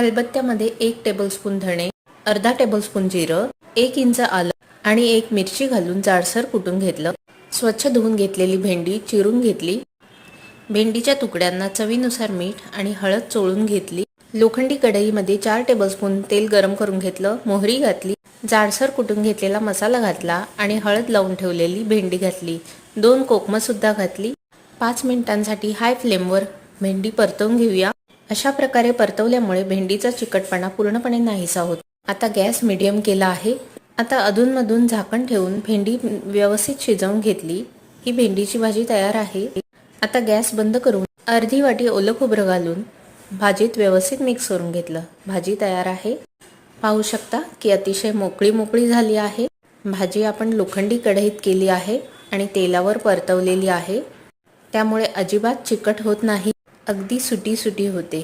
खलबत्त्यामध्ये 1 tablespoon धणे, अर्धा tablespoon जिरं, 1 इंच आलं आणि 1 मिरची घालून जाडसर कुटून घेतलं. स्वच्छ धुवून घेतलेली भेंडी चिरून घेतली. भेंडीच्या तुकड्यांना चवीनुसार मीठ आणि हळद चोळून घेतली. लोखंडी कढईमध्ये 4 टेबलस्पून तेल गरम करून घेतलं. मोहरी घातली. जाडसर कुटून घेतलेला मसाला घातला आणि हळद लावून ठेवलेली भेंडी घातली. 2 कोकमसुद्धा घातली. 5 मिनिटांसाठी हाय फ्लेमवर भेंडी परतवून घेऊया. अशा प्रकारे परतवल्यामुळे भेंडीचा चिकटपणा पूर्णपणे नाहीसा होतो. आता गॅस मीडियम केला आहे. आता अधूनमधून झाकण ठेवून भेंडी व्यवस्थित शिजवून घेतली. ही भेंडीची भाजी तयार आहे. आता गॅस बंद करून अर्धी वाटी ओलं खोबरं घालून भाजीत व्यवस्थित मिक्स करून घेतलं. भाजी तयार आहे. पाहू शकता की अतिशय मोकळी झाली आहे. भाजी आपण लोखंडी कढईत केली आहे आणि तेलावर परतवलेली आहे, त्यामुळे अजिबात चिकट होत नाही. अगदी सुटी होते.